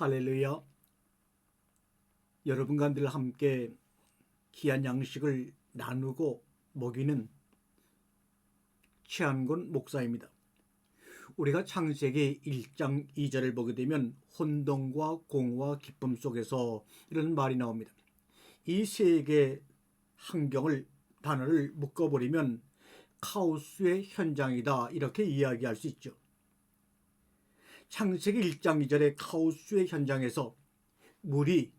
할렐루야. 여러분과 늘 함께 귀한 양식을 나누고 먹이는 최한곤 목사입니다. 우리가 창세기 1장 2절을 보게 되면 혼돈과 공허와 기쁨 속에서 이런 말이 나옵니다. 이 세 개의 환경을 단어를 묶어버리면 카오스의 현장이다, 이렇게 이야기할 수 있죠. 창세기 1장 2절의 카오스의 현장에서 물이,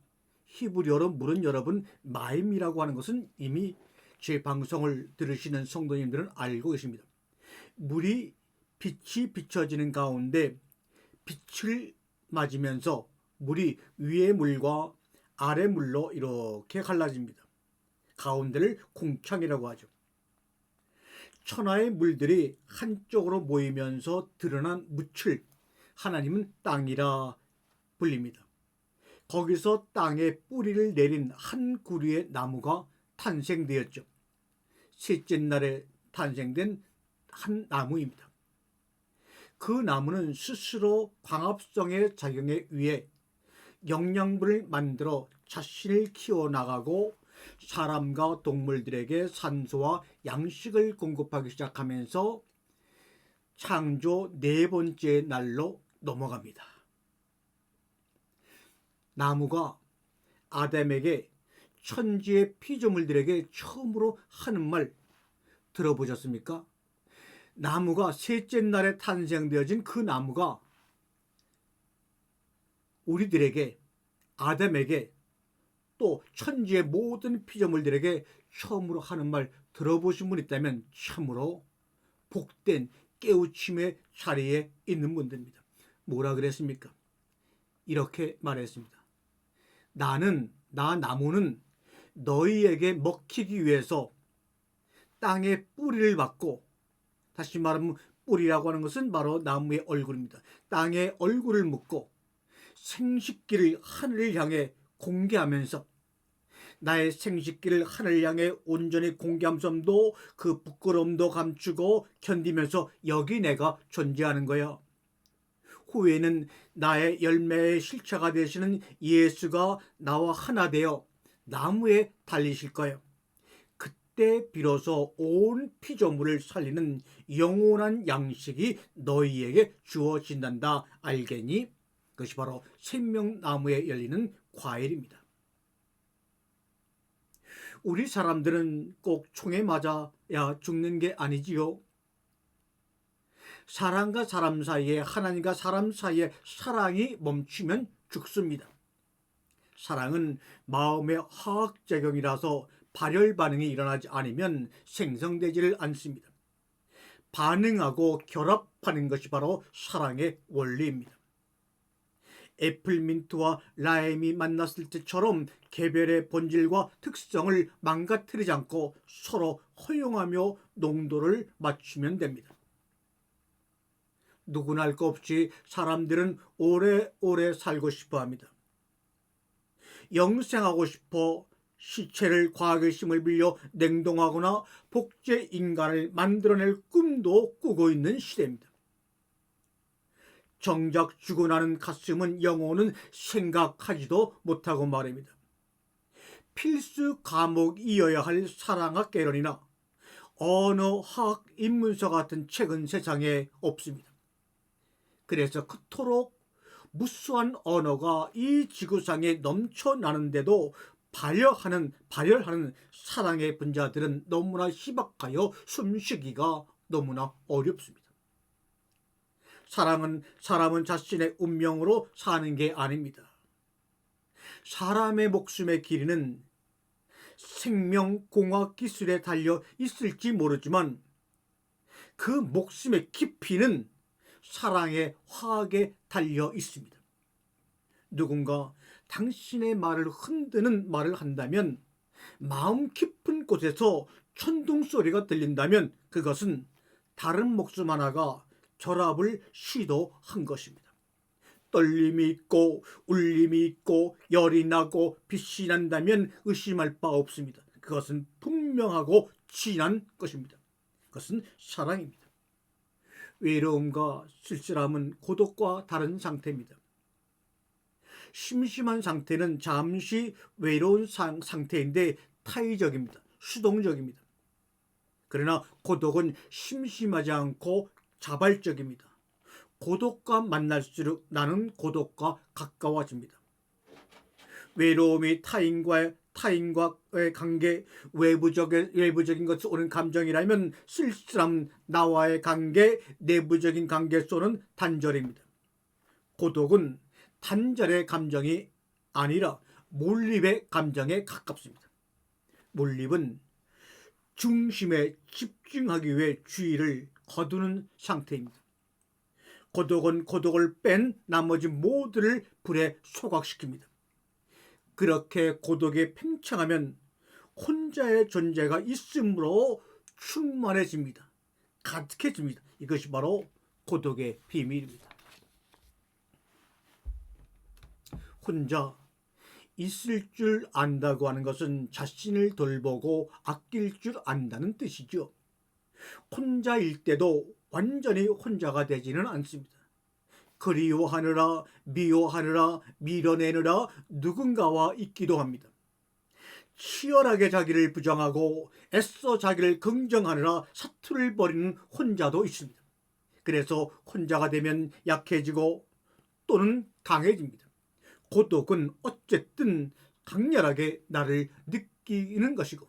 히브리어로 물은 여러분 마임이라고 하는 것은 이미 제 방송을 들으시는 성도님들은 알고 계십니다. 물이 빛이 비춰지는 가운데 빛을 맞으면서 물이 위의 물과 아래 물로 이렇게 갈라집니다. 가운데를 공창이라고 하죠. 천하의 물들이 한쪽으로 모이면서 드러난 묻을 하나님은 땅이라 불립니다. 거기서 땅에 뿌리를 내린 한 구류의 나무가 탄생되었죠. 셋째 날에 탄생된 한 나무입니다. 그 나무는 스스로 광합성의 작용에 의해 영양분을 만들어 자신을 키워나가고 사람과 동물들에게 산소와 양식을 공급하기 시작하면서 창조 네 번째 날로 넘어갑니다. 나무가 아담에게 천지의 피조물들에게 처음으로 하는 말 들어보셨습니까? 나무가 셋째 날에 탄생되어진 그 나무가 우리들에게, 아담에게, 또 천지의 모든 피조물들에게 처음으로 하는 말 들어보신 분 있다면 참으로 복된 깨우침의 자리에 있는 분들입니다. 뭐라 그랬습니까? 이렇게 말했습니다. 나 나무는 너희에게 먹히기 위해서 땅에 뿌리를 받고, 다시 말하면 뿌리라고 하는 것은 바로 나무의 얼굴입니다. 땅에 얼굴을 묻고 생식기를 하늘을 향해 공개하면서, 나의 생식기를 하늘을 향해 온전히 공개함성도 그 부끄러움도 감추고 견디면서 여기 내가 존재하는 거야. 후에는 나의 열매의 실체가 되시는 예수가 나와 하나 되어 나무에 달리실 거예요. 그때 비로소 온 피조물을 살리는 영원한 양식이 너희에게 주어진단다. 알겠니? 그것이 바로 생명나무에 열리는 과일입니다. 우리 사람들은 꼭 총에 맞아야 죽는 게 아니지요. 사람과 사람 사이에, 하나님과 사람 사이에 사랑이 멈추면 죽습니다. 사랑은 마음의 화학작용이라서 발열 반응이 일어나지 않으면 생성되지를 않습니다. 반응하고 결합하는 것이 바로 사랑의 원리입니다. 애플민트와 라임이 만났을 때처럼 개별의 본질과 특성을 망가뜨리지 않고 서로 허용하며 농도를 맞추면 됩니다. 누구나 할 것 없이 사람들은 오래오래 살고 싶어 합니다. 영생하고 싶어 시체를 과학의 힘을 빌려 냉동하거나 복제 인간을 만들어낼 꿈도 꾸고 있는 시대입니다. 정작 죽어나는 가슴은 영혼은 생각하지도 못하고 말입니다. 필수 과목이어야 할 사랑학 개론이나 언어학 입문서 같은 책은 세상에 없습니다. 그래서 그토록 무수한 언어가 이 지구상에 넘쳐나는데도 발열하는 사랑의 분자들은 너무나 희박하여 숨쉬기가 너무나 어렵습니다. 사람은 자신의 운명으로 사는 게 아닙니다. 사람의 목숨의 길이는 생명공학 기술에 달려 있을지 모르지만 그 목숨의 깊이는 사랑의 화학에 달려 있습니다. 누군가 당신의 말을 흔드는 말을 한다면, 마음 깊은 곳에서 천둥 소리가 들린다면 그것은 다른 목숨 하나가 결합을 시도한 것입니다. 떨림이 있고 울림이 있고 열이 나고 빛이 난다면 의심할 바 없습니다. 그것은 분명하고 진한 것입니다. 그것은 사랑입니다. 외로움과 쓸쓸함은 고독과 다른 상태입니다. 심심한 상태는 잠시 외로운 상태인데 타의적입니다. 수동적입니다. 그러나 고독은 심심하지 않고 자발적입니다. 고독과 만날수록 나는 고독과 가까워집니다. 외로움이 타인과의 관계, 외부적인 것을 오는 감정이라면 쓸쓸함, 나와의 관계, 내부적인 관계 쏘는 단절입니다. 고독은 단절의 감정이 아니라 몰입의 감정에 가깝습니다. 몰입은 중심에 집중하기 위해 주의를 거두는 상태입니다. 고독은 고독을 뺀 나머지 모두를 불에 소각시킵니다. 그렇게 고독에 팽창하면 혼자의 존재가 있음으로 충만해집니다. 가득해집니다. 이것이 바로 고독의 비밀입니다. 혼자 있을 줄 안다고 하는 것은 자신을 돌보고 아낄 줄 안다는 뜻이죠. 혼자일 때도 완전히 혼자가 되지는 않습니다. 그리워하느라, 미워하느라, 밀어내느라 누군가와 있기도 합니다. 치열하게 자기를 부정하고 애써 자기를 긍정하느라 사투를 벌이는 혼자도 있습니다. 그래서 혼자가 되면 약해지고 또는 강해집니다. 고독은 어쨌든 강렬하게 나를 느끼는 것이고,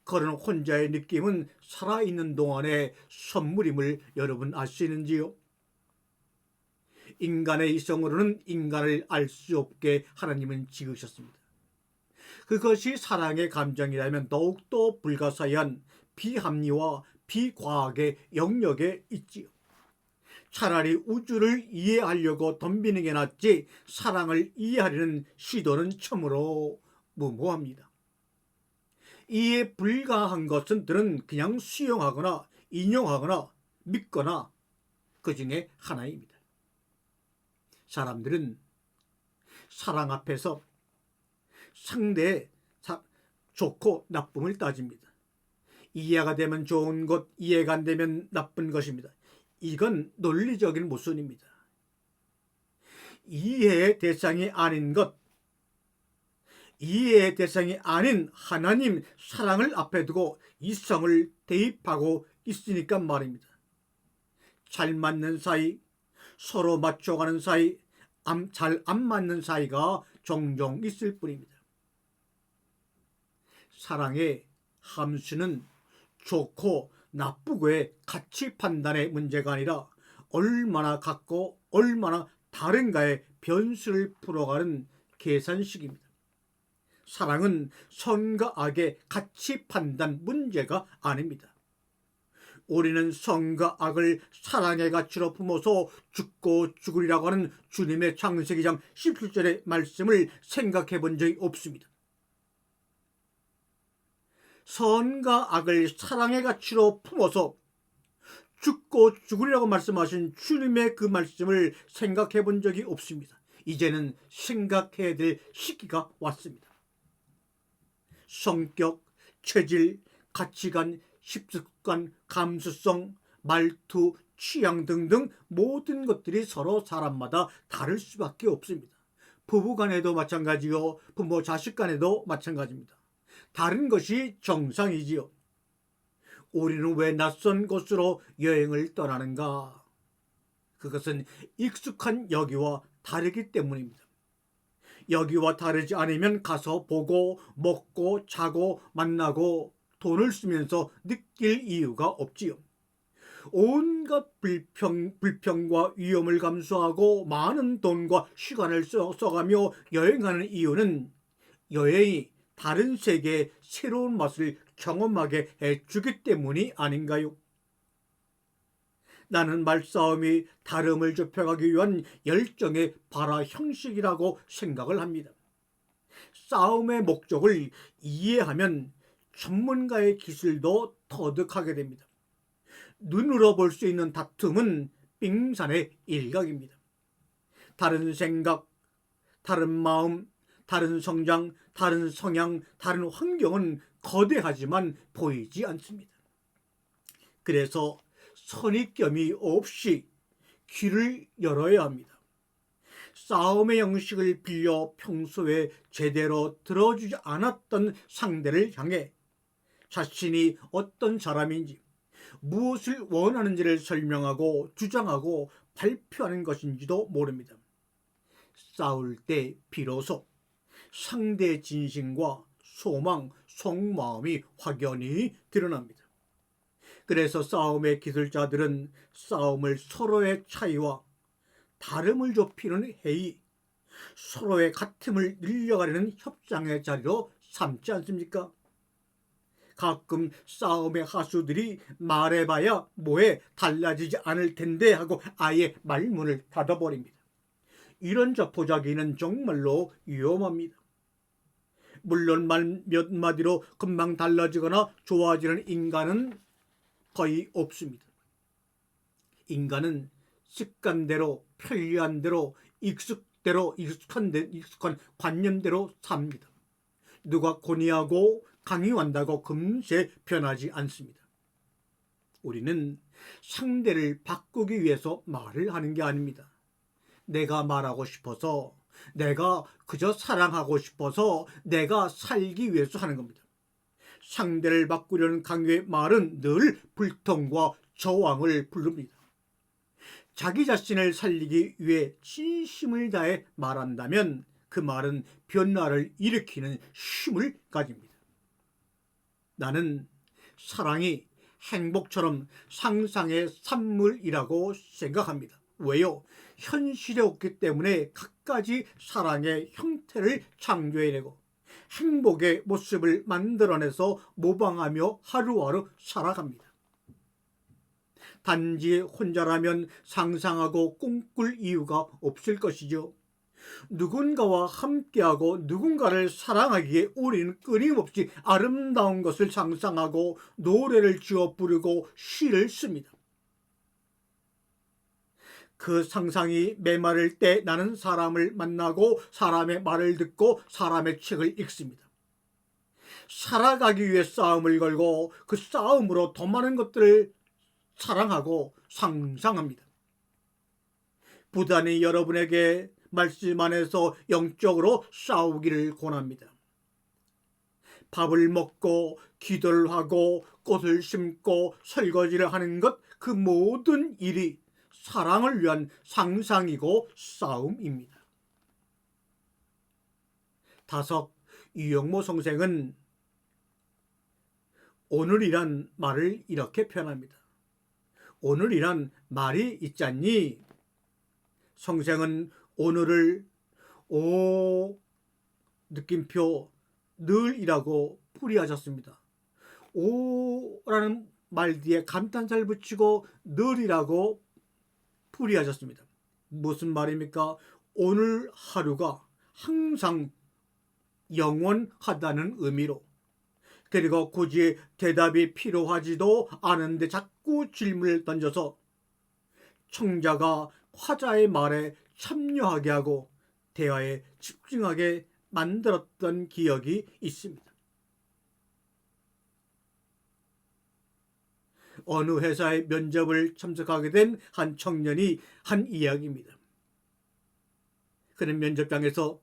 그런 혼자의 느낌은 살아있는 동안의 선물임을 여러분 아시는지요? 인간의 이성으로는 인간을 알 수 없게 하나님은 지으셨습니다. 그것이 사랑의 감정이라면 더욱더 불가사의한 비합리와 비과학의 영역에 있지요. 차라리 우주를 이해하려고 덤비는 게 낫지 사랑을 이해하려는 시도는 참으로 무모합니다. 이해 불가한 것들은 그냥 수용하거나 인용하거나 믿거나 그 중에 하나입니다. 사람들은 사랑 앞에서 상대의 좋고 나쁨을 따집니다. 이해가 되면 좋은 것, 이해가 안 되면 나쁜 것입니다. 이건 논리적인 모순입니다. 이해의 대상이 아닌 것, 이해의 대상이 아닌 하나님 사랑을 앞에 두고 이성을 대입하고 있으니까 말입니다. 잘 맞는 사이, 서로 맞춰가는 사이, 잘 안 맞는 사이가 종종 있을 뿐입니다. 사랑의 함수는 좋고 나쁘고의 가치 판단의 문제가 아니라 얼마나 같고 얼마나 다른가의 변수를 풀어가는 계산식입니다. 사랑은 선과 악의 가치 판단 문제가 아닙니다. 우리는 선과 악을 사랑의 가치로 품어서 죽고 죽으리라고 하는 주님의 창세기 2장 17절의 말씀을 생각해 본 적이 없습니다. 선과 악을 사랑의 가치로 품어서 죽고 죽으리라고 말씀하신 주님의 그 말씀을 생각해 본 적이 없습니다. 이제는 생각해야 될 시기가 왔습니다. 성격, 체질, 가치관,习습관, 감수성, 말투, 취향 등등 모든 것들이 서로 사람마다 다를 수밖에 없습니다. 부부 간에도 마찬가지요, 부모 자식 간에도 마찬가지입니다. 다른 것이 정상이지요. 우리는 왜 낯선 곳으로 여행을 떠나는가? 그것은 익숙한 여기와 다르기 때문입니다. 여기와 다르지 않으면 가서 보고 먹고 자고 만나고 돈을 쓰면서 느낄 이유가 없지요. 온갖 불평과 위험을 감수하고 많은 돈과 시간을 써가며 여행하는 이유는 여행이 다른 세계의 새로운 맛을 경험하게 해주기 때문이 아닌가요? 나는 말싸움이 다름을 좁혀가기 위한 열정의 발화 형식이라고 생각을 합니다. 싸움의 목적을 이해하면 전문가의 기술도 터득하게 됩니다. 눈으로 볼 수 있는 다툼은 빙산의 일각입니다. 다른 생각, 다른 마음, 다른 성장, 다른 성향, 다른 환경은 거대하지만 보이지 않습니다. 그래서 선입견이 없이 귀를 열어야 합니다. 싸움의 형식을 빌려 평소에 제대로 들어주지 않았던 상대를 향해 자신이 어떤 사람인지, 무엇을 원하는지를 설명하고 주장하고 발표하는 것인지도 모릅니다. 싸울 때 비로소 상대의 진심과 소망, 속마음이 확연히 드러납니다. 그래서 싸움의 기술자들은 싸움을 서로의 차이와 다름을 좁히는 회의, 서로의 같음을 늘려가려는 협상의 자리로 삼지 않습니까? 가끔 싸움의 하수들이 말해봐야 뭐에 달라지지 않을 텐데 하고 아예 말문을 닫아버립니다. 이런 자포자기는 정말로 위험합니다. 물론 말 몇 마디로 금방 달라지거나 좋아지는 인간은 거의 없습니다. 인간은 습관대로, 편리한 대로, 익숙한 관념대로 삽니다. 누가 권위하고 강요한다고 금세 변하지 않습니다. 우리는 상대를 바꾸기 위해서 말을 하는 게 아닙니다. 내가 말하고 싶어서, 내가 그저 사랑하고 싶어서, 내가 살기 위해서 하는 겁니다. 상대를 바꾸려는 강요의 말은 늘 불통과 저항을 부릅니다. 자기 자신을 살리기 위해 진심을 다해 말한다면 그 말은 변화를 일으키는 힘을 가집니다. 나는 사랑이 행복처럼 상상의 산물이라고 생각합니다. 왜요? 현실에 없기 때문에 갖가지 사랑의 형태를 창조해내고 행복의 모습을 만들어내서 모방하며 하루하루 살아갑니다. 단지 혼자라면 상상하고 꿈꿀 이유가 없을 것이죠. 누군가와 함께하고 누군가를 사랑하기에 우리는 끊임없이 아름다운 것을 상상하고 노래를 지어 부르고 시를 씁니다. 그 상상이 메마를 때 나는 사람을 만나고 사람의 말을 듣고 사람의 책을 읽습니다. 살아가기 위해 싸움을 걸고 그 싸움으로 더 많은 것들을 사랑하고 상상합니다. 부단히 여러분에게 말씀 안에서 영적으로 싸우기를 권합니다. 밥을 먹고 기도를 하고 꽃을 심고 설거지를 하는 것, 그 모든 일이 사랑을 위한 상상이고 싸움입니다. 다섯, 유영모 선생은 오늘이란 말을 이렇게 표현합니다. 오늘이란 말이 있잖니. 선생은 오늘을 느낌표 늘이라고 풀이하셨습니다. 오라는 말 뒤에 감탄사를 붙이고 늘이라고 풀이하셨습니다. 무슨 말입니까? 오늘 하루가 항상 영원하다는 의미로, 그리고 굳이 대답이 필요하지도 않은데 자꾸 질문을 던져서 청자가 화자의 말에 참여하게 하고 대화에 집중하게 만들었던 기억이 있습니다. 어느 회사의 면접을 참석하게 된 한 청년이 한 이야기입니다. 그는 면접장에서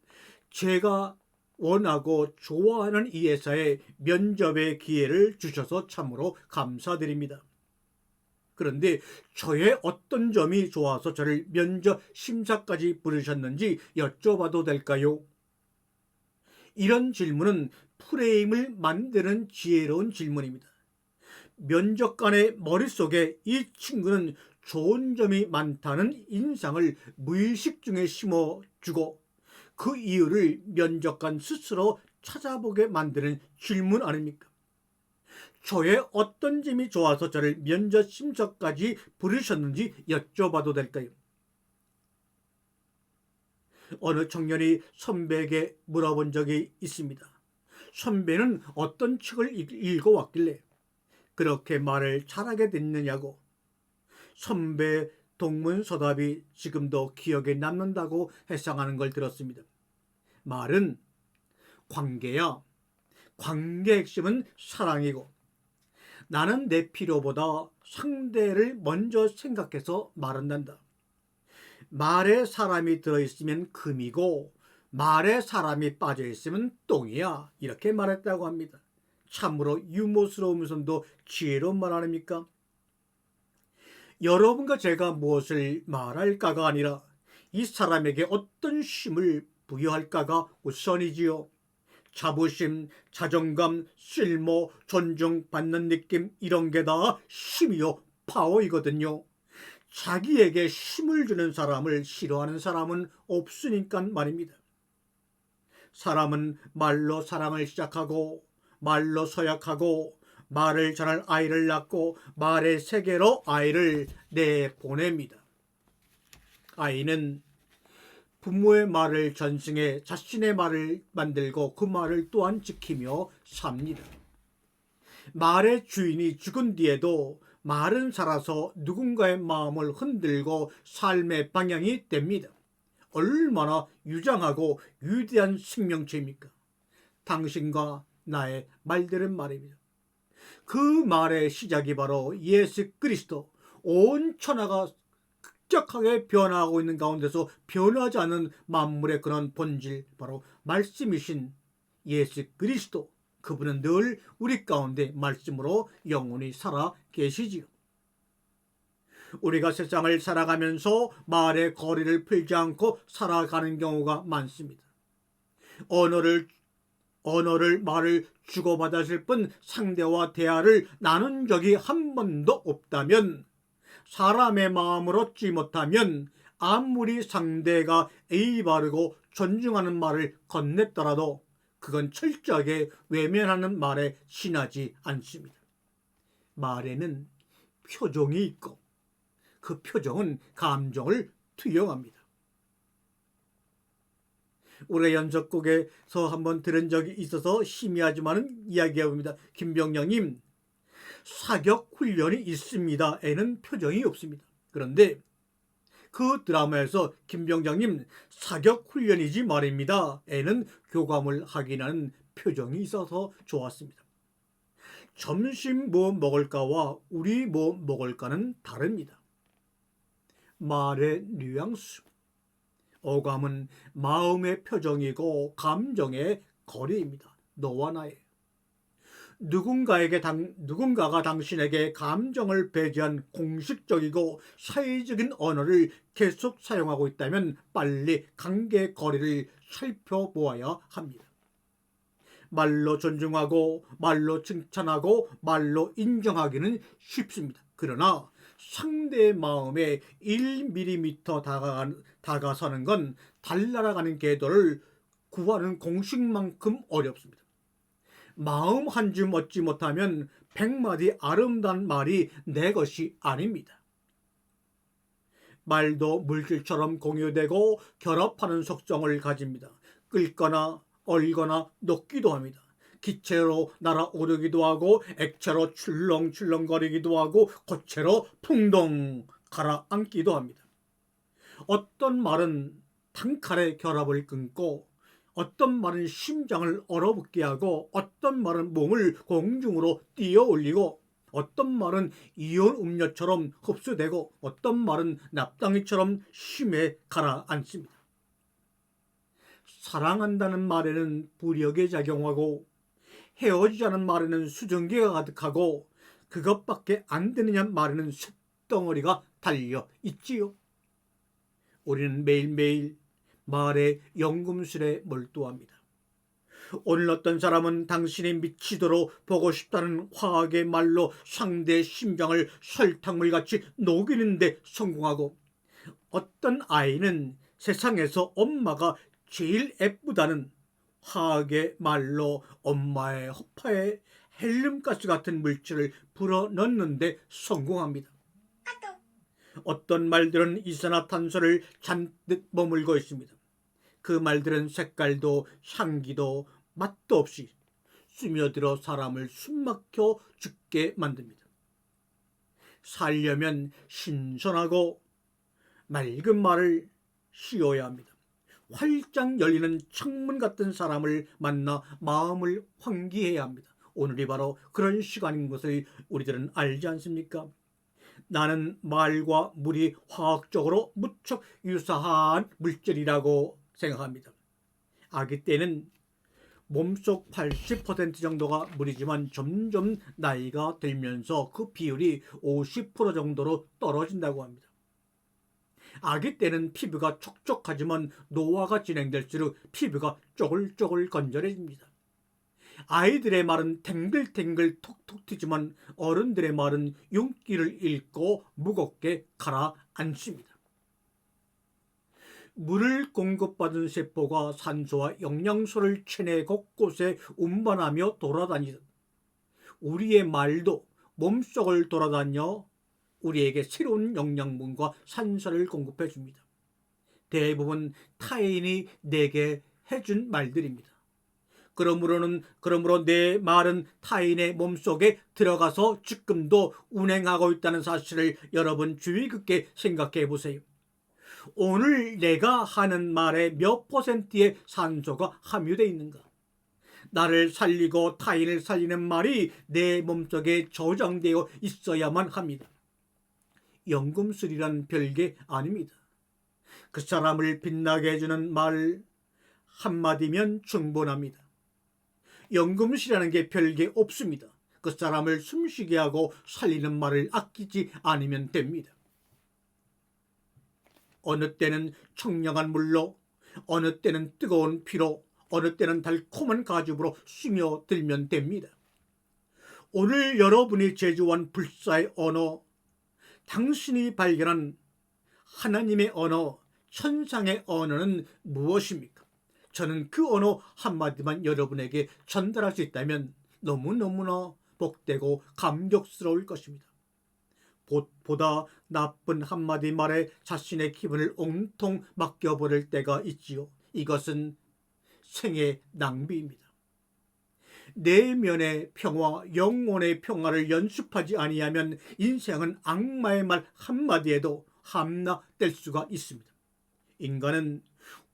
제가 원하고 좋아하는 이 회사에 면접의 기회를 주셔서 참으로 감사드립니다. 그런데 저의 어떤 점이 좋아서 저를 면접 심사까지 부르셨는지 여쭤봐도 될까요? 이런 질문은 프레임을 만드는 지혜로운 질문입니다. 면접관의 머릿속에 이 친구는 좋은 점이 많다는 인상을 무의식 중에 심어주고 그 이유를 면접관 스스로 찾아보게 만드는 질문 아닙니까? 저의 어떤 점이 좋아서 저를 면접 심사까지 부르셨는지 여쭤봐도 될까요? 어느 청년이 선배에게 물어본 적이 있습니다. 선배는 어떤 책을 읽어왔길래 그렇게 말을 잘하게 됐느냐고. 선배 동문서답이 지금도 기억에 남는다고 해석하는 걸 들었습니다. 말은 관계야. 관계의 핵심은 사랑이고 나는 내 필요보다 상대를 먼저 생각해서 말한단다. 말에 사람이 들어있으면 금이고 말에 사람이 빠져있으면 똥이야, 이렇게 말했다고 합니다. 참으로 유머스러우면서도 지혜로운 말 아닙니까? 여러분과 제가 무엇을 말할까가 아니라 이 사람에게 어떤 힘을 부여할까가 우선이지요. 자부심, 자존감, 쓸모, 존중받는 느낌, 이런 게 다 힘이요 파워이거든요. 자기에게 힘을 주는 사람을 싫어하는 사람은 없으니까 말입니다. 사람은 말로 사랑을 시작하고 말로 서약하고 말을 전할 아이를 낳고 말의 세계로 아이를 내보냅니다. 아이는 부모의 말을 전승해 자신의 말을 만들고 그 말을 또한 지키며 삽니다. 말의 주인이 죽은 뒤에도 말은 살아서 누군가의 마음을 흔들고 삶의 방향이 됩니다. 얼마나 유장하고 위대한 생명체입니까? 당신과 나의 말들은 말입니다. 그 말의 시작이 바로 예수 그리스도, 온 천하가 급격하게 변화하고 있는 가운데서 변하지 않은 만물의 그런 본질, 바로 말씀이신 예수 그리스도, 그분은 늘 우리 가운데 말씀으로 영원히 살아 계시지요. 우리가 세상을 살아가면서 말의 거리를 풀지 않고 살아가는 경우가 많습니다. 말을 주고받았을 뿐 상대와 대화를 나눈 적이 한 번도 없다면, 사람의 마음을 얻지 못하면 아무리 상대가 예의 바르고 존중하는 말을 건넸더라도 그건 철저하게 외면하는 말에 지나지 않습니다. 말에는 표정이 있고 그 표정은 감정을 투영합니다. 우리가 연속곡에서 한번 들은 적이 있어서 희미하지만 이야기해봅니다. 김병영님, 사격 훈련이 있습니다 에는 표정이 없습니다. 그런데 그 드라마에서 김병장님 사격 훈련이지 말입니다 에는 교감을 확인하는 표정이 있어서 좋았습니다. 점심 뭐 먹을까와 우리 뭐 먹을까는 다릅니다. 말의 뉘앙스, 어감은 마음의 표정이고 감정의 거리입니다. 너와 나의. 누군가가 당신에게 감정을 배제한 공식적이고 사회적인 언어를 계속 사용하고 있다면 빨리 관계 거리를 살펴보아야 합니다. 말로 존중하고 말로 칭찬하고 말로 인정하기는 쉽습니다. 그러나 상대의 마음에 1mm 다가서는 건 달나라가는 궤도를 구하는 공식만큼 어렵습니다. 마음 한 줌 얻지 못하면 100마디 아름다운 말이 내 것이 아닙니다. 말도 물질처럼 공유되고 결합하는 속성을 가집니다. 끓거나 얼거나 녹기도 합니다. 기체로 날아오르기도 하고 액체로 출렁출렁거리기도 하고 고체로 풍덩 가라앉기도 합니다. 어떤 말은 단칼에 결합을 끊고 어떤 말은 심장을 얼어붙게 하고 어떤 말은 몸을 공중으로 띄어 올리고 어떤 말은 이온 음료처럼 흡수되고 어떤 말은 납덩이처럼 심해 가라앉습니다. 사랑한다는 말에는 부력이 작용하고 헤어지자는 말에는 수증기가 가득하고 그것밖에 안 되느냐 말에는 쇳덩어리가 달려 있지요. 우리는 매일매일 말의 연금술에 몰두합니다. 오늘 어떤 사람은 당신이 미치도록 보고 싶다는 화학의 말로 상대의 심장을 설탕물같이 녹이는데 성공하고, 어떤 아이는 세상에서 엄마가 제일 예쁘다는 화학의 말로 엄마의 허파에 헬륨가스 같은 물질을 불어넣는데 성공합니다. 어떤 말들은 이산화탄소를 잔뜩 머물고 있습니다. 그 말들은 색깔도 향기도 맛도 없이 스며들어 사람을 숨막혀 죽게 만듭니다. 살려면 신선하고 맑은 말을 씌워야 합니다. 활짝 열리는 창문 같은 사람을 만나 마음을 환기해야 합니다. 오늘이 바로 그런 시간인 것을 우리들은 알지 않습니까? 나는 말과 물이 화학적으로 무척 유사한 물질이라고 생각합니다. 아기 때는 몸속 80% 정도가 물이지만 점점 나이가 들면서 그 비율이 50% 정도로 떨어진다고 합니다. 아기 때는 피부가 촉촉하지만 노화가 진행될수록 피부가 쪼글쪼글 건조해집니다. 아이들의 말은 탱글탱글 톡톡 튀지만 어른들의 말은 윤기를 잃고 무겁게 가라앉습니다. 물을 공급받은 세포가 산소와 영양소를 체내 곳곳에 운반하며 돌아다니듯 우리의 말도 몸속을 돌아다녀 우리에게 새로운 영양분과 산소를 공급해 줍니다. 대부분 타인이 내게 해준 말들입니다. 그러므로 내 말은 타인의 몸속에 들어가서 지금도 운행하고 있다는 사실을 여러분 주의 깊게 생각해 보세요. 오늘 내가 하는 말에 몇 퍼센트의 산소가 함유되어 있는가? 나를 살리고 타인을 살리는 말이 내 몸속에 저장되어 있어야만 합니다. 연금술이란 별게 아닙니다. 그 사람을 빛나게 해주는 말 한마디면 충분합니다. 연금술이라는 게 별게 없습니다. 그 사람을 숨쉬게 하고 살리는 말을 아끼지 않으면 됩니다. 어느 때는 청량한 물로, 어느 때는 뜨거운 피로, 어느 때는 달콤한 가죽으로 스며들면 됩니다. 오늘 여러분이 제조한 불사의 언어, 당신이 발견한 하나님의 언어, 천상의 언어는 무엇입니까? 저는 그 언어 한마디만 여러분에게 전달할 수 있다면 너무너무나 복되고 감격스러울 것입니다. 보다 나쁜 한마디 말에 자신의 기분을 온통 맡겨버릴 때가 있지요. 이것은 생의 낭비입니다. 내면의 평화, 영혼의 평화를 연습하지 아니하면 인생은 악마의 말 한마디에도 함락될 수가 있습니다. 인간은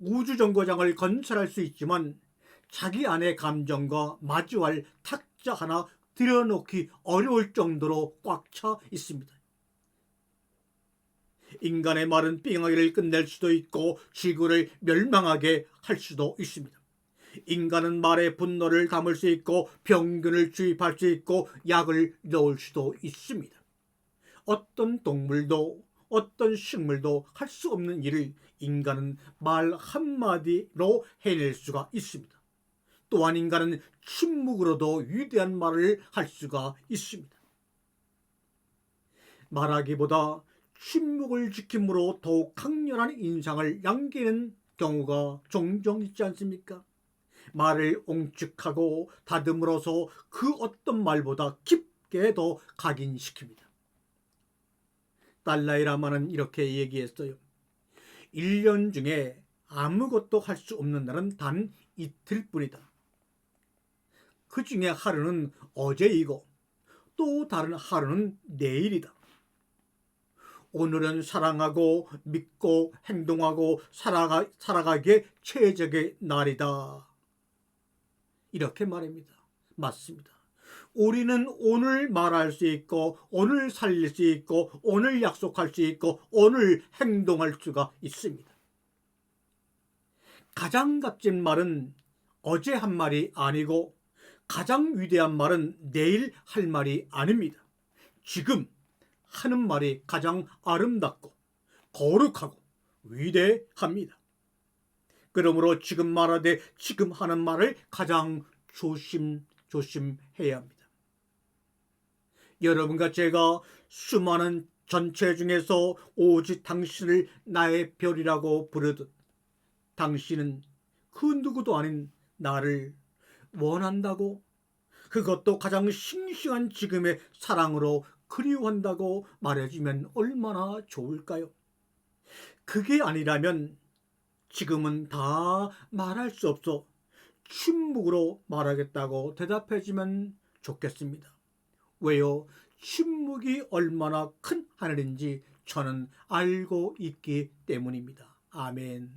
우주정거장을 건설할 수 있지만 자기 안의 감정과 마주할 탁자 하나 들여놓기 어려울 정도로 꽉 차 있습니다. 인간의 말은 빙하기를 끝낼 수도 있고 지구를 멸망하게 할 수도 있습니다. 인간은 말에 분노를 담을 수 있고 병균을 주입할 수 있고 약을 넣을 수도 있습니다. 어떤 동물도 어떤 식물도 할 수 없는 일을 인간은 말 한마디로 해낼 수가 있습니다. 또한 인간은 침묵으로도 위대한 말을 할 수가 있습니다. 말하기보다 침묵을 지킴으로 더욱 강렬한 인상을 남기는 경우가 종종 있지 않습니까? 말을 옹축하고 다듬으로써 그 어떤 말보다 깊게 더 각인시킵니다. 달라이라마는 이렇게 얘기했어요. 1년 중에 아무것도 할 수 없는 날은 단 이틀뿐이다. 그 중에 하루는 어제이고 또 다른 하루는 내일이다. 오늘은 사랑하고 믿고 행동하고 살아가기에 최적의 날이다. 이렇게 말합니다. 맞습니다. 우리는 오늘 말할 수 있고 오늘 살릴 수 있고 오늘 약속할 수 있고 오늘 행동할 수가 있습니다. 가장 값진 말은 어제 한 말이 아니고 가장 위대한 말은 내일 할 말이 아닙니다. 지금 하는 말이 가장 아름답고 거룩하고 위대합니다. 그러므로 지금 말하되 지금 하는 말을 가장 조심해야 합니다. 여러분과 제가 수많은 전체 중에서 오직 당신을 나의 별이라고 부르듯 당신은 그 누구도 아닌 나를 원한다고, 그것도 가장 싱싱한 지금의 사랑으로 그리워한다고 말해주면 얼마나 좋을까요? 그게 아니라면 지금은 다 말할 수 없어 침묵으로 말하겠다고 대답해주면 좋겠습니다. 왜요? 침묵이 얼마나 큰 하늘인지 저는 알고 있기 때문입니다. 아멘.